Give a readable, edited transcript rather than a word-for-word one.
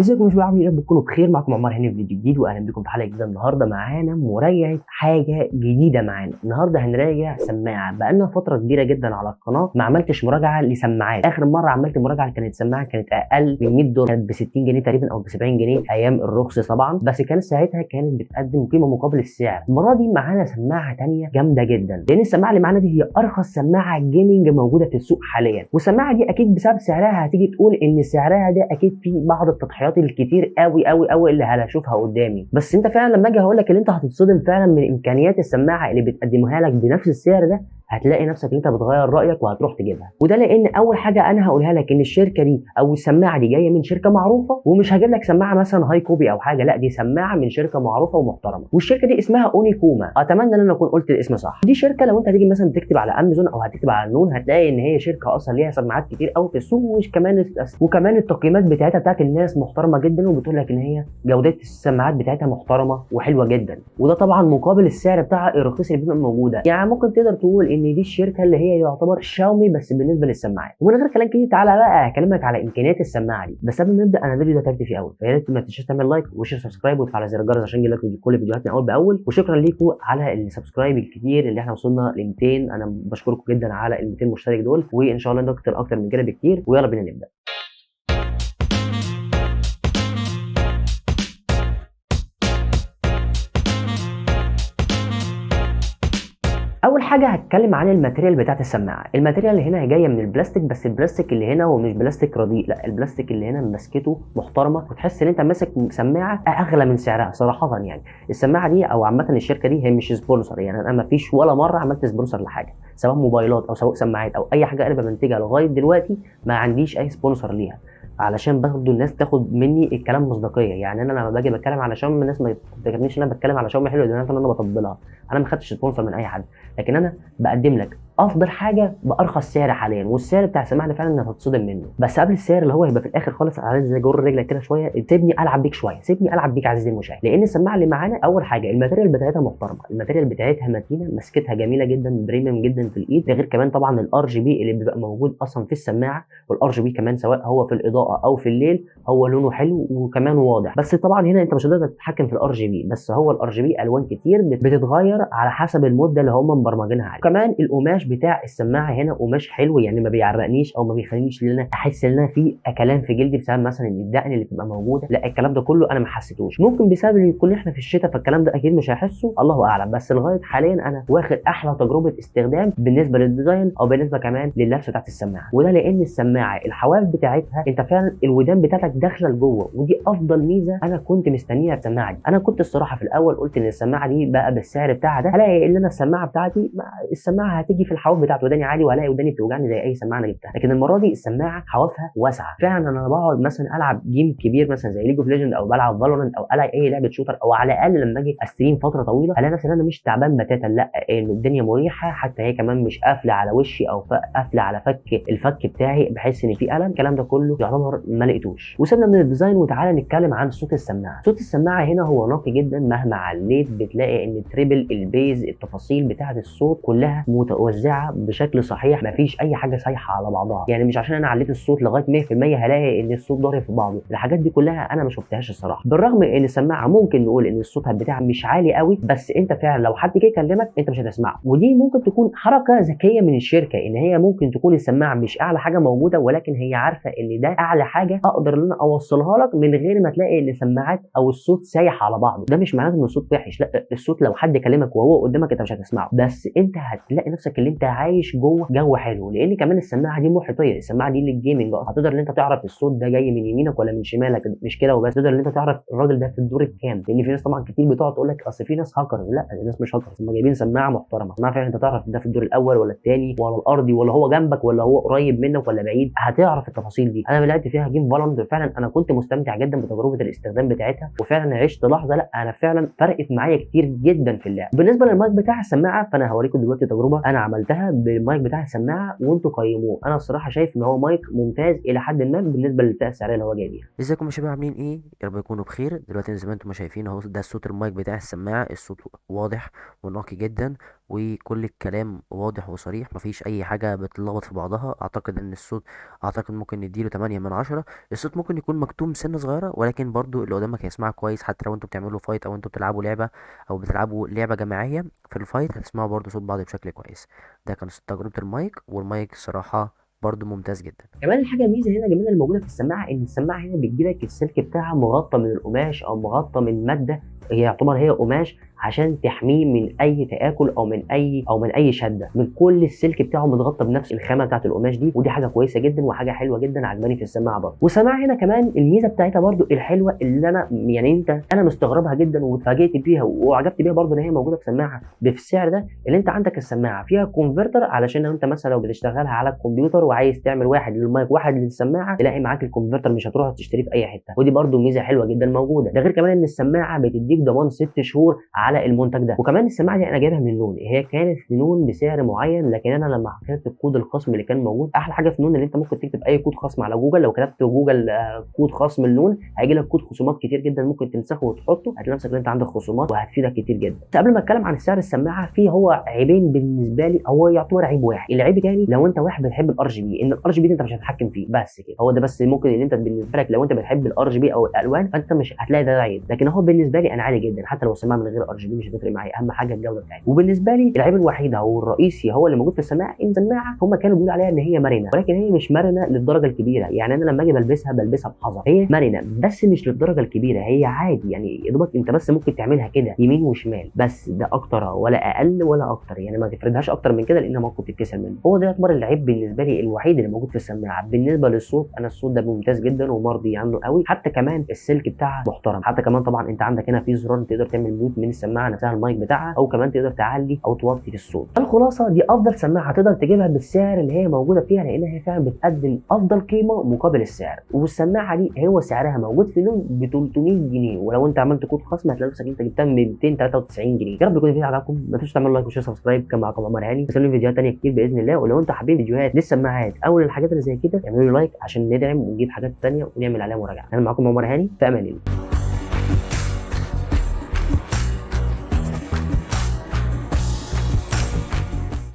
ازيكم يا شباب، عاملين ايه؟ بتكونوا بخير. معاكم عمر هاني في فيديو جديد، واهلا بكم في حلقه جديده. النهارده معانا مراجعه حاجه جديده معانا. النهارده هنراجع سماعه بقالنا فتره كبيره جدا على القناه ما عملتش مراجعه لسماعات. اخر مره عملت مراجعه كانت سماعه كانت اقل من $100، كانت ب 60 جنيه تقريبا او ب 70 جنيه ايام الرخص طبعا، بس كانت ساعتها كانت بتقدم قيمه مقابل السعر. المره دي معانا سماعه ثانيه جامده جدا، لان السماعه اللي معانا دي هي ارخص سماعه جيمنج موجوده في السوق حاليا. والسماعه دي اكيد بسبب سعرها هتيجي تقول ان سعرها ده اكيد فيه بعض التضحيات الكتير قوي اللي هشوفها قدامي. بس انت فعلا لما اجي هقول لك اللي انت هتتصدم فعلا من امكانيات السماعه اللي بتقدمها لك بنفس السعر ده. هتلاقي نفسك انت بتغير رايك وهتروح تجيبها. وده لان اول حاجه انا هقولها لك ان الشركه دي او السماعه دي جايه من شركه معروفه، ومش هجيب لك سماعه مثلا هاي كوبي او حاجه، لا دي سماعه من شركه معروفه ومحترمه. والشركه دي اسمها اونيكوما. اتمنى ان انا اكون قلت الاسم صح. دي شركه لو انت هتيجي مثلا تكتب على امازون او هتكتب على نون هتلاقي ان هي شركه اصلا ليها سماعات كتير قوي في السوق، وكمان التقييمات بتاعتها بتاعت الناس محترمه جدا، وبتقول لك ان هي جوده السماعات بتاعتها محترمه وحلوه جدا. وده طبعا مقابل السعر بتاع الرخيص اللي بيبقى موجوده. يعني ممكن تقدر تقول ان دي الشركه اللي هي يعتبر شاومي بس بالنسبه للسماعات. ومن غير كلام كتير تعالى بقى اكلمك على امكانيات السماعه دي. بس قبل ما نبدا انا الفيديو ده تعبت فيه قوي، فيا ريت ما تنساش تعمل لايك وشير سبسكرايب وتفعل زر الجرس عشان يجيلك كل فيديوهاتنا اول باول. وشكرا ليكم على السبسكرايب الكتير اللي احنا وصلنا ل 200. انا بشكركم جدا على ال 200 مشترك دول، وان شاء الله نكتر اكتر من كده بكتير. ويلا بينا نبدا. اول حاجه هتكلم عن الماتيريال بتاعت السماعه. الماتيريال اللي هنا جايه من البلاستيك، بس البلاستيك اللي هنا هو مش بلاستيك رديء، لا البلاستيك اللي هنا مسكته محترمه، وتحس ان انت ماسك سماعه اغلى من سعرها صراحه. يعني السماعه دي او عامه الشركه دي هي مش سبونسر، يعني انا ما فيش ولا مره عملت سبونسر لحاجه، سواء موبايلات او سواء سماعات او اي حاجه انا بمنتجها لغايه دلوقتي ما عنديش اي سبونسر ليها، علشان برضه الناس تاخد مني الكلام مصداقيه. يعني انا لما باجي بتكلم على شاومي الناس ما تفتكرنيش ان انا بتكلم على شاومي حلو لان انا بطبلها. انا ما خدتش سبونسر من اي حد، لكن انا بقدم لك افضل حاجه بارخص سعر حاليا. والسعر بتاع السماعه فعلا انك هتتصدم منه. بس قبل السعر اللي هو هيبقى في الاخر خالص، عايز زي جر رجلك كده شويه، سيبني العب بيك شويه، سيبني العب بيك عزيزي المشاهد. لان السماعه اللي معانا اول حاجه الماتيريال بتاعتها محترمه، الماتيريال بتاعتها متينه، مسكتها جميله جدا، بريميوم جدا في الايد. ده غير كمان طبعا الار جي بي اللي بيبقى موجود اصلا في السماعه. والار جي بي كمان سواء هو في الاضاءه او في الليل هو لونه حلو وكمان واضح. بس طبعا هنا انت مش هتقدر تتحكم في الار جي بي، بس هو الار جي بي الوان كتير بتتغير على حسب المده اللي هم مبرمجينها عليه. كمان القماش بتاع السماعه هنا قماش حلو، يعني ما بيعرقنيش او ما بيخلينيش ان انا احس ان انا في اكلان في جلدي بسبب مثلا الدقن اللي بتبقى موجوده. لا الكلام ده كله انا ما حسيتوش، ممكن بسبب ان يكون احنا في الشتاء فالكلام ده اكيد مش هحسه، الله اعلم. بس لغايه حاليا انا واخد احلى تجربه استخدام بالنسبه للديزاين او بالنسبه كمان لللبسه بتاعت السماعه. وده لان السماعه الحواف بتاعتها انت فعلا الودان بتاعتك داخله لجوه، ودي افضل ميزه انا كنت مستنيها في السماعه دي. انا كنت الصراحه في الاول قلت ان السماعه دي بقى بالسعر بتاعها ده هلاقي ان انا السماعه بتاعتي السماعه هتيجي في الحواف بتاعت وداني عادي، وهلاقي وداني بتوجعني زي اي سماعه انا جبتها. لكن المره دي السماعه حوافها واسعه فعلا. انا بقعد مثلا العب جيم كبير مثلا زي ليج اوف ليجند او بلعب فالورنت او العب اي لعبه شوتر، او على الاقل لما اجي استريم فتره طويله الاقي نفسي ان انا مش تعبان بتاتا، لا ان الدنيا مريحه، حتى هي كمان مش قافله على وشي او قافله على الفك بتاعي بحس ان في الم. الكلام ده كله يعتبر ما لقيتوش. وسيبنا من الديزاين وتعالى نتكلم عن صوت السماعه. صوت السماعه هنا هو نقي جدا، مهما عليت بتلاقي ان التريبل البيز التفاصيل بتاعه الصوت كلها متوزعه بشكل صحيح، مفيش اي حاجه سايحه على بعضها. يعني مش عشان انا عليت الصوت لغايه 100% هلاقي ان الصوت ضارب في بعضه. الحاجات دي كلها انا ما شفتهاش الصراحه. بالرغم ان السماعه ممكن نقول ان الصوت بتاعها مش عالي قوي، بس انت فعلا لو حد جه يكلمك انت مش هتسمعه. ودي ممكن تكون حركه ذكيه من الشركه، ان هي ممكن تكون السماعه مش اعلى حاجه موجوده، ولكن هي عارفه ان ده اعلى حاجه اقدر ان انا اوصلها لك من غير ما تلاقي ان السماعات او الصوت سايح على بعضه. ده مش معناه ان الصوت وحش، لا الصوت لو حد كلمك وهو قدامك انت مش هتسمعه، بس انت هتلاقي نفسك اللي انت عايش جوه جو حلو. لان كمان السماعه دي محيطيه، السماعه دي للجيمنج، هتقدر ان انت تعرف الصوت ده جاي من يمينك ولا من شمالك. مش كده وبس، تقدر ان انت تعرف الراجل ده في الدور الكام، لان في ناس طبعا كتير بتقعد تقول لك اصل في ناس هاكرز. لا الناس مش هاكرز، هم جايبين سماعه محترمه، سماعه فعلا انت تعرف ده في الدور الاول ولا الثاني ولا الارضي ولا هو جنبك ولا هو قريب منك ولا بعيد، هتعرف التفاصيل دي. انا لعبت فيها جيم فالورانت فعلا انا كنت مستمتع جدا بتجربه الاستخدام بتاعتها، وفعلا عشت لحظه لا انا فعلا فرقت معايا كتير جدا في اللعب. بالنسبه للمايك بتاع السماعه فانا هوريكم دلوقتي تجربه انا عملتها بالمايك بتاع السماعه وانتوا قيموه. انا الصراحه شايف ان هو مايك ممتاز الى حد ما بالنسبه للفئه السعريه اللي هو جاي بيها. ازيكم يا شباب، عاملين ايه؟ يا رب يكونوا بخير. دلوقتي زي ما انتم ما شايفين اهو ده صوت المايك بتاع السماعه، الصوت واضح ونقي جدا وكل الكلام واضح وصريح، مفيش اي حاجه بتلخبط في بعضها. اعتقد ان الصوت، اعتقد ممكن نديله 8 من 10. الصوت ممكن يكون مكتوم سنه صغيره، ولكن برضو اللي قدامك هيسمعك كويس، حتى لو انتوا بتعملوا فايت او انتوا بتلعبوا لعبه او بتلعبوا لعبه جماعيه في الفايت، هتسمعوا برضو صوت بعض بشكل كويس. ده كان تجربه المايك، والمايك صراحه برضو ممتاز جدا. كمان الحاجه ميزه هنا جميله اللي موجوده في السماعه، ان السماعه هنا بتجيلك السلك بتاعها مغطى من القماش او مغطى من ماده، هي يعتبر هي قماش عشان تحميه من اي تاكل او من اي شده، من كل السلك بتاعه متغطى بنفس الخامه بتاعت القماش دي، ودي حاجه كويسه جدا وحاجه حلوه جدا عجباني في السماعه برضه. والسماعه هنا كمان الميزه بتاعتها برضه الحلوه اللي انا يعني انا مستغربها جدا واتفاجئت بيها وعجبت بيها برضه، ان هي موجوده في سماعه بالسعر ده، اللي انت عندك السماعه فيها كونفرتر، علشان لو انت مثلا لو بتشتغلها على الكمبيوتر وعايز تعمل واحد للمايك واحد للسماعه، تلاقي معاك الكونفرتر، مش هتروح تشتريه في اي حته، ودي برده ميزه حلوه جدا موجوده. ده غير كمان ان السماعه بتديك ضمان 6 شهور على المنتج ده. وكمان السماعه دي انا جايبها من نون، هي كانت في نون بسعر معين، لكن انا لما حطيت الكود الخصم اللي كان موجود، احلى حاجه في نون ان انت ممكن تكتب اي كود خصم على جوجل، لو كتبت جوجل كود خصم لنون هيجي لك كود خصومات كتير جدا، ممكن تنسخه وتحطه، هتلاقي نفسك ان انت عندك خصومات وهتفيدك كتير جدا. بس قبل ما اتكلم عن سعر السماعه، في هو عيبين بالنسبه لي، هو يعتبر عيب واحد. العيب الثاني لو انت واحد بتحب الار جي بي، ان الار جي بي انت مش هتتحكم فيه، بس كده هو ده بس ممكن ان انت بالنسبه لك لو انت بتحب الار جي بي او الالوان فانت مش هتلاقي ده عيب، لكن هو بالنسبه لي انا عادي جدا، حتى لو السماعه من غير ار جي بي مش هتفرق معايا، اهم حاجه الجوده بتاعتها. وبالنسبه لي العيب الوحيد او الرئيسي هو اللي موجود في السماعه، ان السماعه هم كانوا بيقولوا عليها ان هي مرنه، ولكن هي مش مرنه للدرجه الكبيره. يعني انا لما اجي بلبسها بحذر، هي مرنه بس مش للدرجه الكبيره، هي عادي يعني يا دوبك انت بس ممكن تعملها كده يمين وشمال، بس ده اكتر ولا اقل ولا اكتر، يعني ما تفردهاش اكتر من كده لانها ممكن تتكسر منه. هو ده يعتبر العيب بالنسبه لي الوحيد اللي موجود في السماعه. بالنسبه للصوت، انا الصوت ده ممتاز جدا ومرضي عنه قوي، حتى كمان السلك بتاعها محترم، حتى كمان طبعا انت عندك هنا في زرار تقدر تعمل ميوت من السماعه نفسها المايك بتاعها، او كمان تقدر تعلي او توطي في الصوت. الخلاصه دي افضل سماعه تقدر تجيبها بالسعر اللي هي موجوده فيها، لانها هي فعلا بتقدم افضل قيمه مقابل السعر. والسماعه دي هو سعرها موجود في نون ب 300 جنيه، ولو انت عملت كود خصم هتلاقي نفسك انت جبتها ب 293 جنيه. يا رب يكون الفيديو عجبكم، ما تنسوش تعملوا لايك وشير سبسكرايب. كان معاكم عمر هاني، بس فيديوهات تانيه كتير باذن الله. ولو انتوا حابين فيديوهات للسماعات او للحاجات اللي زي كده اعملوا لي لايك عشان ندعم ونجيب حاجات تانيه ونعمل عليها مراجعه. انا معاكم عمر هاني، في امان الله.